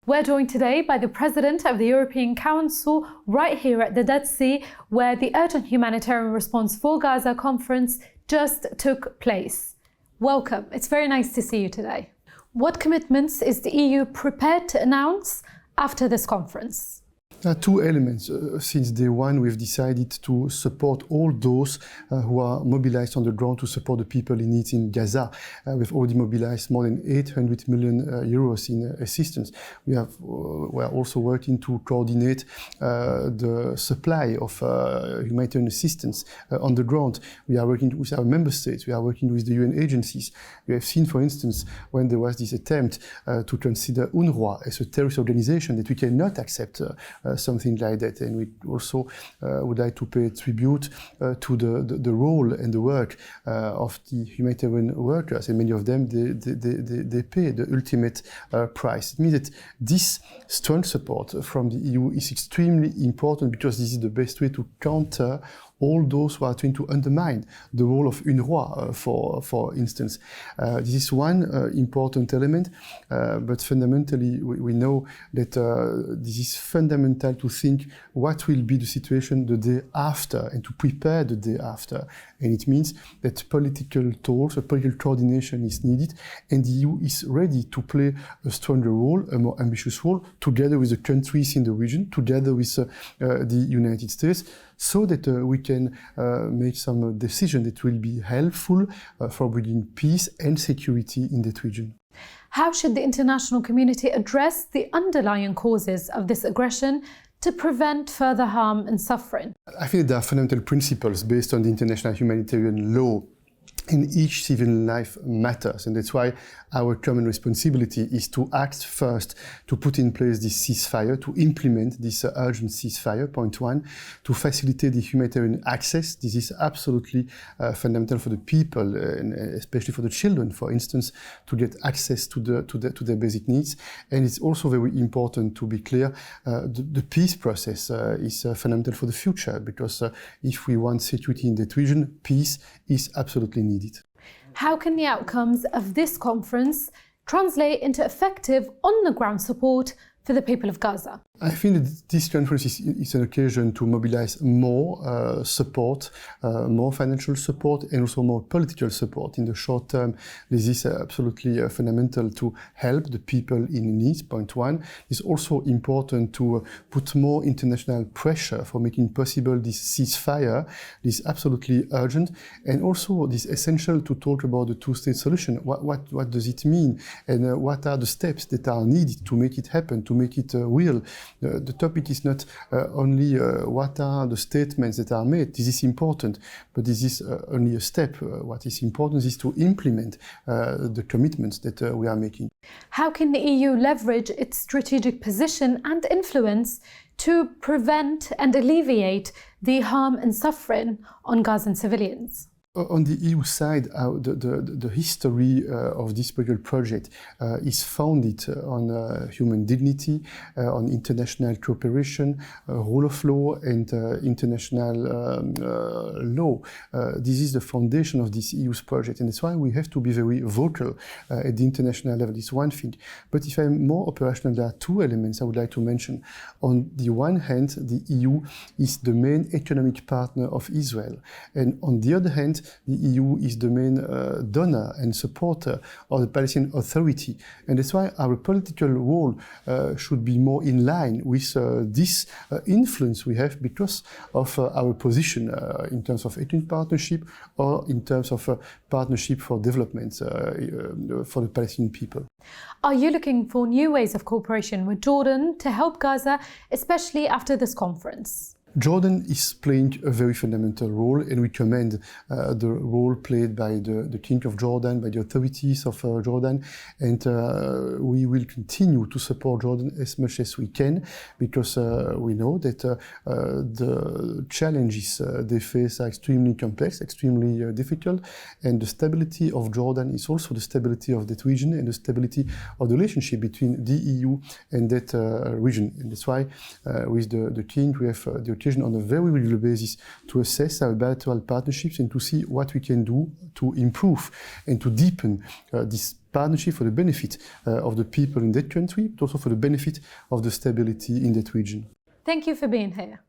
We're joined today by the President of the European Council right here at the Dead Sea, where the Urgent Humanitarian Response for Gaza conference just took place. Welcome. It's very nice to see you today. What commitments is the EU prepared to announce after this conference? Two elements. Since day one, we've decided to support all those who are mobilized on the ground to support the people in need in Gaza. We've already mobilized more than 800 million euros in assistance. We are also working to coordinate the supply of humanitarian assistance on the ground. We are working with our member states. We are working with the UN agencies. We have seen, for instance, when there was this attempt to consider UNRWA as a terrorist organization, that we cannot accept something like that, and we also would like to pay tribute to the role and the work of the humanitarian workers, and many of them they pay the ultimate price. It means that this strong support from the EU is extremely important, because this is the best way to counter all those who are trying to undermine the role of UNRWA, for instance. This is one important element, but fundamentally we know that this is fundamental to think what will be the situation the day after and to prepare the day after. And it means that political talks, political coordination is needed, and the EU is ready to play a stronger role, a more ambitious role, together with the countries in the region, together with the United States, so that we can make some decision that will be helpful for bringing peace and security in that region. How should the international community address the underlying causes of this aggression to prevent further harm and suffering? I think there are fundamental principles based on the international humanitarian law, and each civil life matters, and that's why our common responsibility is to act first, to put in place this ceasefire, to implement this urgent ceasefire, point one, to facilitate the humanitarian access. This is absolutely fundamental for the people, and especially for the children, for instance, to get access to their basic needs. And it's also very important to be clear, the peace process is fundamental for the future, because if we want security in that region, peace is absolutely needed. How can the outcomes of this conference translate into effective on-the-ground support for the people of Gaza? I think that this conference is an occasion to mobilize more support, more financial support, and also more political support. In the short term, this is absolutely fundamental to help the people in need, point one. It's also important to put more international pressure for making possible this ceasefire. This is absolutely urgent, and also this essential to talk about the two-state solution. What does it mean, and what are the steps that are needed to make it happen, to make it real? The topic is not only what are the statements that are made. This is important, but this is only a step. What is important is to implement the commitments that we are making. How can the EU leverage its strategic position and influence to prevent and alleviate the harm and suffering on Gazan civilians? On the EU side, the history of this political project is founded on human dignity, on international cooperation, rule of law, and international law. This is the foundation of this EU's project, and that's why we have to be very vocal at the international level. It's one thing. But if I'm more operational, there are two elements I would like to mention. On the one hand, the EU is the main economic partner of Israel, and on the other hand, the EU is the main donor and supporter of the Palestinian Authority. And that's why our political role should be more in line with this influence we have because of our position in terms of ethnic partnership or in terms of partnership for development for the Palestinian people. Are you looking for new ways of cooperation with Jordan to help Gaza, especially after this conference? Jordan is playing a very fundamental role, and we commend the role played by the King of Jordan, by the authorities of Jordan, and we will continue to support Jordan as much as we can, because we know that the challenges they face are extremely complex, extremely difficult, and the stability of Jordan is also the stability of that region and the stability of the relationship between the EU and that region. And that's why with the King we have the occasion on a very regular basis to assess our bilateral partnerships and to see what we can do to improve and to deepen this partnership for the benefit of the people in that country, but also for the benefit of the stability in that region. Thank you for being here.